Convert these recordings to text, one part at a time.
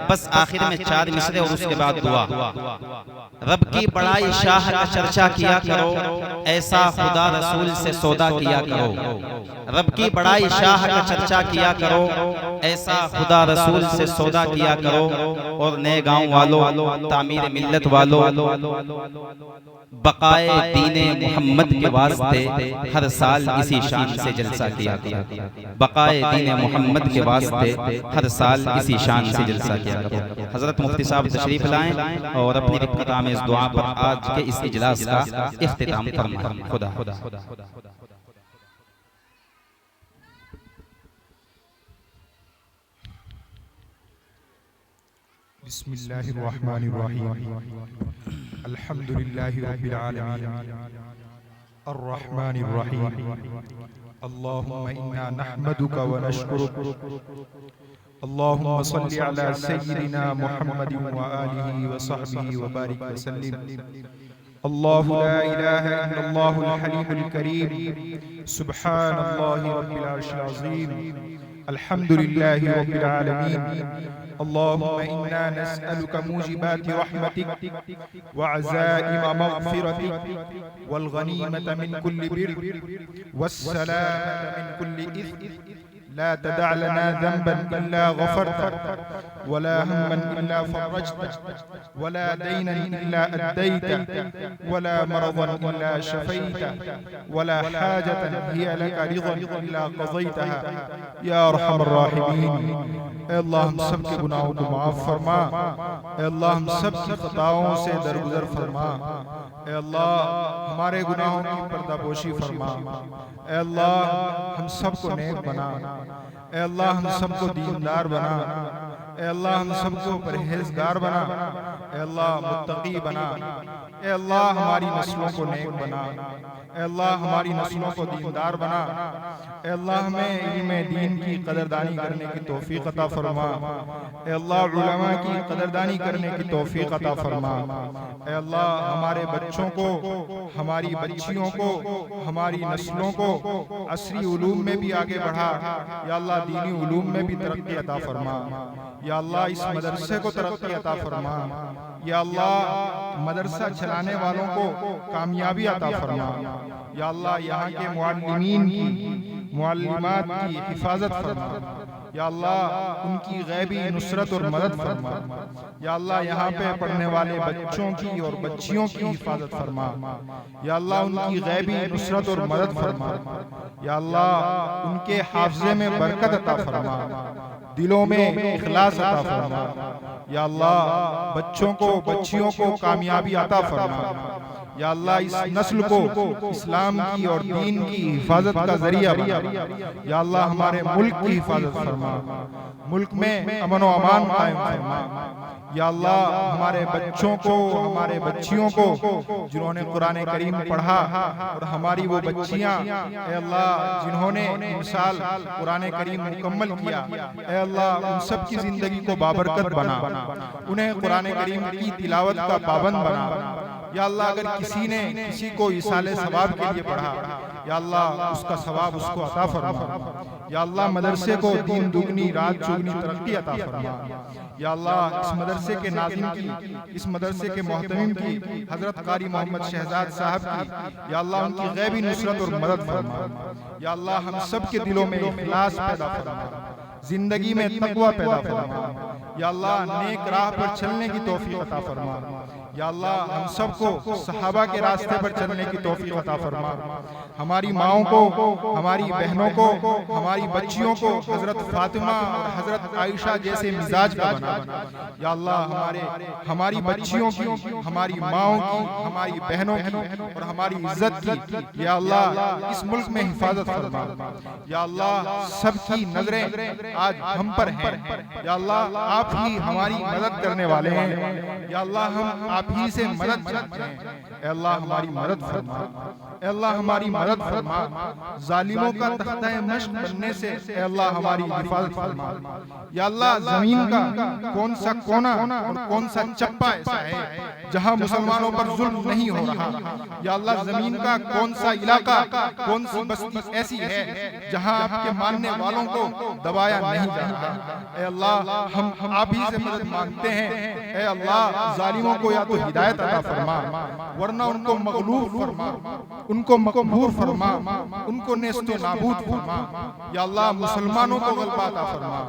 बस आखिर में 4 मिसरे और उसके बाद दुआ। रब की बड़ाई शाह का चर्चा किया करो, ऐसा खुदा रसूल से सौदा किया करो। रब की बड़ाई शाह का चर्चा किया करो, ऐसा खुदा रसूल से सौदा किया करो। और नए गांव वालों, तामीर मिल्लत वालों, बकाए दीने मोहम्मद के वास्ते हर साल इसी शान से जलसा किया करो। बकाए दीने मोहम्मद के वास्ते हर साल इसी शान से जलसा किया करो। हजरत मुफ्ती साहब तशरीफ लाएं और अपनी रिक्कत आमेज़ दुआ पर आज के इस इजलास का इख्तिताम फरमाएं। खुदा बिस्मिल्लाहिर्रहमानिर्रहीम। अल्हम्दुलिल्लाहि रब्बिल आलमीन अर्रहमानिर्रहीम। अल्लाहुम्मा इन्ना नहमदुका व नशकुरुक। अल्लाहुम्मा सल्लि अला सय्यिदिना मुहम्मदिन व आलिहि व सहबिहि व बारिक व सल्लिम। अल्लाहु ला इलाहा इल्लल्लाहुल हलीमुल करीम। सुब्हानल्लाहि रब्बिल अर्शिल अज़ीम। अल्हम्दुलिल्लाहि रब्बिल आलमीन। अल्लाहुम्मा इन्ना नस्अलुका मूजिबाति रहमतिक व अज़ाइम मग़फ़िरतिक वल गनीमत मिन कुल्लि बिर वस्सलामत मिन कुल्लि इस्म। ला तदअ लना ज़ंबन इल्ला गफ़रतह वला हम्मन इल्ला फ़रजतह वला दीनन इल्ला अद्दैतह वला मरज़न इल्ला शफ़ैतह वला हाजतन हिय लका रिज़न इल्ला क़ज़ैतहा या अरहमर राहिमीन। ऐ अल्लाह हम सब के गुनाहों को माफ़ फरमा। ऐ अल्लाह हम सब की खताओं से दरगुजर फरमा। ऐ अल्लाह हमारे गुनाहों की पर्दापोशी फरमा। ऐ अल्लाह हम सब को नेक बना। ऐ अल्लाह हम सबको दीनदार बना। ऐ अल्लाह हम सबको परहेजगार बना। ऐ अल्लाह मुत्तकी बना। ऐ अल्लाह हमारी नस्लों को नेक बना। ऐ अल्लाह हमारी नस्लों को दीनदार बना। ऐ अल्लाह हमें इल्मे दीन की कदरदानी करने की तौफीक अता फरमा। ऐ अल्लाह उलमा की कदरदानी करने की तौफीक अता फरमा। ऐ अल्लाह हमारे बच्चों को, हमारी बच्चियों को, हमारी नस्लों को असरी उलूम में भी आगे बढ़ा। या अल्लाह दीनी उलूम में भी तरक्की अता फरमा। या अल्लाह इस मदरसे को तरक्की अता फरमा। या अल्लाह मदरसा चलाने वालों को कामयाबी अता फरमा। या अल्लाह यहाँ के मुअल्लिमीन की, मुअल्लिमात की हिफाजत फरमा। या अल्लाह उनकी गैबी नुसरत और मदद फरमा। या अल्लाह यहाँ पे पढ़ने वाले बच्चों की और बच्चियों की हिफाजत फरमा। या अल्लाह उनकी गैबी नुसरत और मदद फरमा। या अल्लाह उनके हाफ़िज़े में बरकत अता फरमा, दिलों में इखलास अता फरमा। या अल्लाह बच्चों को, बच्चियों को कामयाबी अता फरमा। या अल्लाह इस नस्ल को इस्लाम की और दीन की हिफाजत का जरिया बना। या अल्लाह हमारे मुल्क की हिफाजत फरमा, मुल्क में अमन व अमान कायम फरमा। या अल्लाह हमारे बच्चों को, हमारे बच्चियों को जिन्होंने कुरान करीम पढ़ा और हमारी वो बच्चियाँ ए अल्लाह जिन्होंने इन साल कुरान करीम मुकम्मल किया, ए अल्लाह उन सब की जिंदगी को बाबरकत बना, उन्हें कुरान करीम की तिलावत का पाबंद बना। या अल्लाह अगर किसी ने किसी को इसाले सवाब के लिए पढ़ा, या अल्लाह उसका सवाब उसको अता फरमा। या अल्लाह मदरसे को दिन दुगनी रात चौगनी तरक्की अता फरमा। या अल्लाह इस मदरसे के नाज़िम की, इस मदरसे के मोहतमिम की, हजरत कारी मोहम्मद शहजाद साहब की, या अल्लाह उनकी गैबी नुसरत और मदद फरमा। या अल्लाह हम सब के दिलों में इखलास पैदा फरमा, जिंदगी में तकवा पैदा फरमा। या अल्लाह नेक राह पर चलने की तौफीक अता फरमा। या अल्लाह हम सबको सहाबा के रास्ते पर चलने की तौफीक अता फरमा। हमारी माओं को, हमारी बहनों को, हमारी बच्चियों को हजरत फातिमा और हजरत आयशा जैसे मिजाज का बना। या अल्लाह हमारी बच्चियों की, हमारी माओं की, हमारी बहनों की और हमारी इज्जत की या अल्लाह इस मुल्क में हिफाजत फरमा। या अल्लाह सबकी नजरें आज हम पर हैं। या अल्लाह आप ही हमारी मदद करने वाले हैं। या अल्लाह हम आप आप ही से मदद चाहते हैं। ऐ अल्लाह हमारी मदद फरमा, ऐ अल्लाह हमारी मदद फरमा। जालिमों का तख्ता मश्क बनने से ऐ अल्लाह हमारी हिफाजत फरमा। या अल्लाह ज़मीन का कौन सा कोना और कौन सा चप्पा ऐसा है जहां मुसलमानों पर जुल्म नहीं हो रहा। या अल्लाह ज़मीन का कौन सा इलाका, कौन सी बस्ती ऐसी है जहां आपके मानने वालों को दबाया नहीं जा रहा। ऐ अल्लाह हम आप ही से मदद मांगते हैं। ऐ अल्लाह जालिमों को या तो हिदायत अता फरमा, वरना उनको मगलूब फरमा, उनको मकबूर फरमा, उनको नेस्तो नाबूद फरमा। या अल्लाह मुसलमानों को गलबा अता फरमा।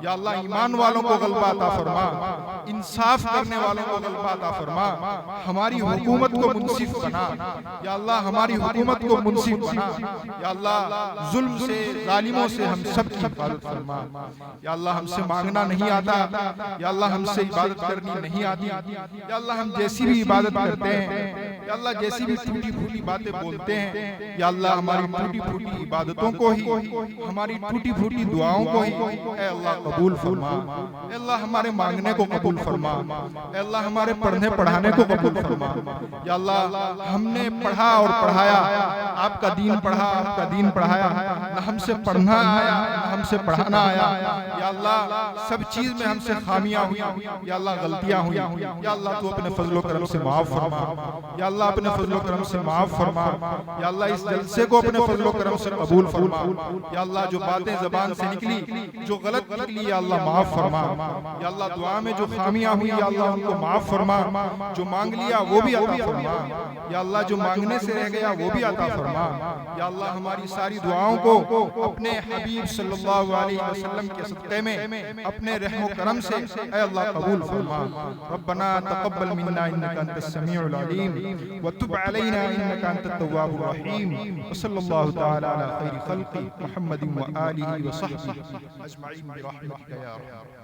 या अल्लाह ईमान वालों को गलबा अता फरमा, इंसाफ करने वालों को गलबा अता फरमा। हमारी हुकूमत को मुनसिफ बना। या अल्लाह हमारी हुकूमत को मुनसिफ बना। या अल्लाह जुल्म से, जालिमों से हम सब की हिफाजत फरमा। या अल्लाह हमसे मांगना नहीं आता, या अल्लाह हमसे इबादत करनी नहीं आती। या अल्लाह हम जैसी भी इबादत करते हैं, या अल्लाह जैसी भी टूटी फूटी बातें बोलते हैं, या अल्लाह हमारी टूटी फूटी इबादतों को ही, हमारी टूटी फूटी दुआओं को ही ऐ अल्लाह कबूल फरमा। ऐ अल्लाह हमारे मांगने को कबूल फरमा। ऐ अल्लाह हमारे पढ़ने पढ़ाने को कबूल फरमा। या अल्लाह हमने पढ़ा और पढ़ाया, आपका दीन पढ़ा, आपका दीन पढ़ाया, न हमसे पढ़ना आया न हमसे पढ़ाना आया। या अल्लाह सब चीज में हमसे खामियां हुई, या अल्लाह गलतियां हुई। या अल्लाह तू अपने फजलो करम से माफ फरमा। या अल्लाह अपने फजलो करम से माफ फरमा। या अल्लाह इस जलसे को अपने फजलो करम से कबूल फरमा। या अल्लाह जो बातें जबान से निकली जो गलत निकली, या अल्लाह माफ फरमा। या अल्लाह दुआ में जो खामियां हुई, या अल्लाह उनको माफ फरमा। जो मांग लिया वो भी अता फरमा। या अल्लाह जो मांगने से रह गया वो भी अता फरमा। या अल्लाह हमारी सारी दुआओं को अपने हबीब सल्लल्लाहु अलैहि वसल्लम के सदक़े में अपने रहमो करम से ऐ अल्लाह कबूल फरमा। रब्बना तक़ब्बल मिन्ना इन्नका अंतस समीउल अलीम व तुब अलैना इन्नका अंतत तव्वाबुर रहीम। व सल्लल्लाहु तआला अला खैरि खल्क़ि मुहम्मदिन व आलिहि व सहबिहि अजमईन बिरहमतिका या अरहम।